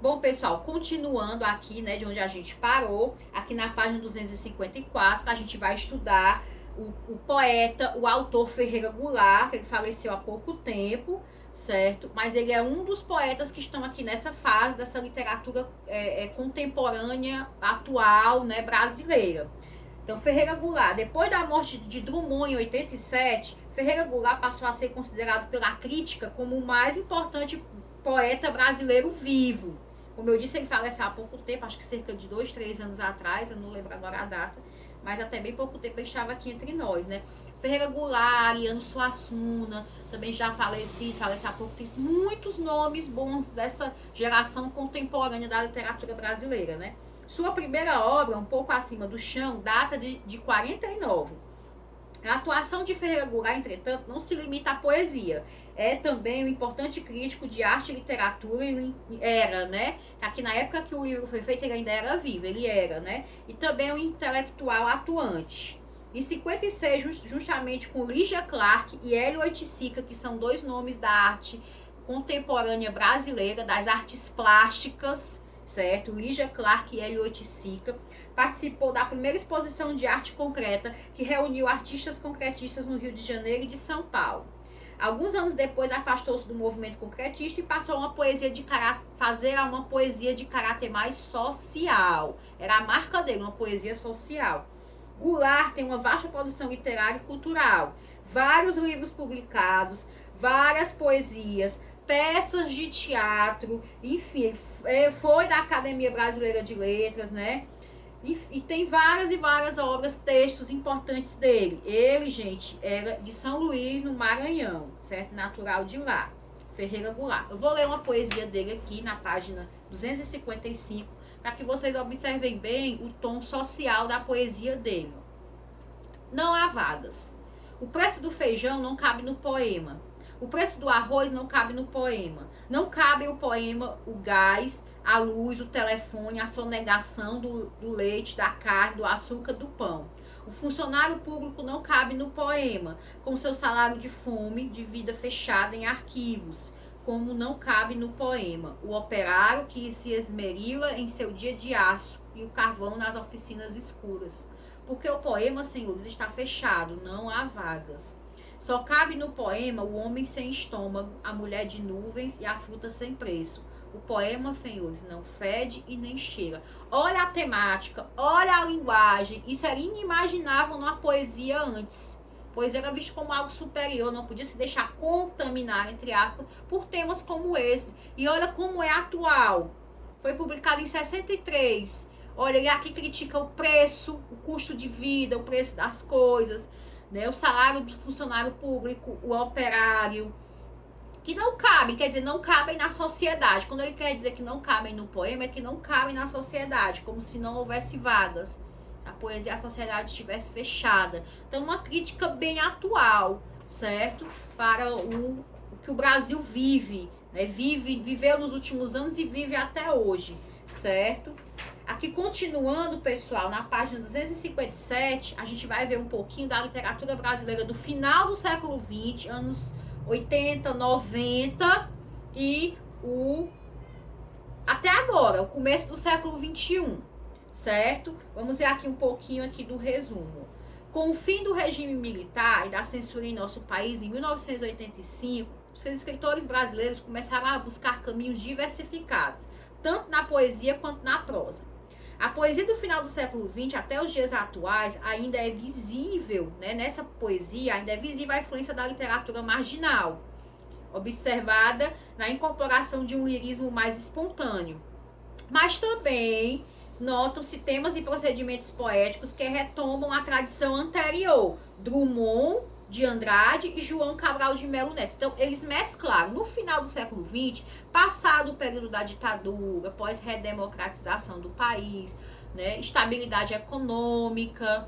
Bom, pessoal, continuando aqui, né, de onde a gente parou, aqui na página 254, a gente vai estudar o poeta, o autor Ferreira Goulart, que ele faleceu há pouco tempo, certo? Mas ele é um dos poetas que estão aqui nessa fase dessa literatura contemporânea, atual, né, brasileira. Então, Ferreira Goulart, depois da morte de Drummond em 87, Ferreira Goulart passou a ser considerado pela crítica como o mais importante poeta brasileiro vivo. Como eu disse, ele faleceu há pouco tempo, acho que cerca de 2, 3 anos atrás, eu não lembro agora a data, mas até bem pouco tempo ele estava aqui entre nós, né? Ferreira Goulart, Ariano Suassuna, também já faleceu há pouco tempo. Muitos nomes bons dessa geração contemporânea da literatura brasileira, né? Sua primeira obra, Um Pouco Acima do Chão, data de 49. A atuação de Ferreira Goulart, entretanto, não se limita à poesia. É também um importante crítico de arte e literatura, ele era, né? Aqui na época que o livro foi feito, ele ainda era vivo, ele era, né? E também um intelectual atuante. Em 56, justamente com Lígia Clark e Hélio Oiticica, que são dois nomes da arte contemporânea brasileira, das artes plásticas, certo? Lígia Clark e Hélio Oiticica, participou da primeira exposição de arte concreta que reuniu artistas concretistas no Rio de Janeiro e de São Paulo. Alguns anos depois afastou-se do movimento concretista e passou a fazer uma poesia de caráter mais social. Era a marca dele, uma poesia social. Goulart tem uma vasta produção literária e cultural, vários livros publicados, várias poesias, peças de teatro, enfim, foi da Academia Brasileira de Letras, né? E tem várias e várias obras, textos importantes dele. Ele, gente, era de São Luís, no Maranhão, certo? Natural de lá, Ferreira Goulart. Eu vou ler uma poesia dele aqui na página 255, para que vocês observem bem o tom social da poesia dele. Não há vagas. O preço do feijão não cabe no poema. O preço do arroz não cabe no poema. Não cabe o poema, o gás, a luz, o telefone, a sonegação do leite, da carne, do açúcar, do pão. O funcionário público não cabe no poema, com seu salário de fome, de vida fechada em arquivos, como não cabe no poema. O operário que se esmerila em seu dia de aço e o carvão nas oficinas escuras. Porque o poema, senhores, está fechado, não há vagas. Só cabe no poema o homem sem estômago, a mulher de nuvens e a fruta sem preço. O poema, senhores, não fede e nem cheira. Olha a temática, olha a linguagem. Isso era inimaginável numa poesia antes. Pois era visto como algo superior, não podia se deixar contaminar, entre aspas, por temas como esse. E olha como é atual. Foi publicado em 63. Olha, ele aqui critica o preço, o custo de vida, o preço das coisas, né? O salário do funcionário público, o operário, que não cabe, quer dizer, não cabem na sociedade. Quando ele quer dizer que não cabem no poema, é que não cabem na sociedade, como se não houvesse vagas, se a poesia e a sociedade estivesse fechada. Então, uma crítica bem atual, certo? Para o que o Brasil vive, né? Viveu nos últimos anos e vive até hoje, certo? Aqui, continuando, pessoal, na página 257, a gente vai ver um pouquinho da literatura brasileira do final do século XX, anos 80, 90 e até agora, o começo do século 21, certo? Vamos ver aqui um pouquinho aqui do resumo. Com o fim do regime militar e da censura em nosso país em 1985, os escritores brasileiros começaram a buscar caminhos diversificados, tanto na poesia quanto na prosa. A poesia do final do século XX até os dias atuais ainda é visível, né? Nessa poesia ainda é visível a influência da literatura marginal, observada na incorporação de um lirismo mais espontâneo. Mas também notam-se temas e procedimentos poéticos que retomam a tradição anterior, Drummond de Andrade e João Cabral de Melo Neto. Então, eles mesclaram no final do século XX, passado o período da ditadura, pós-redemocratização do país, né, estabilidade econômica,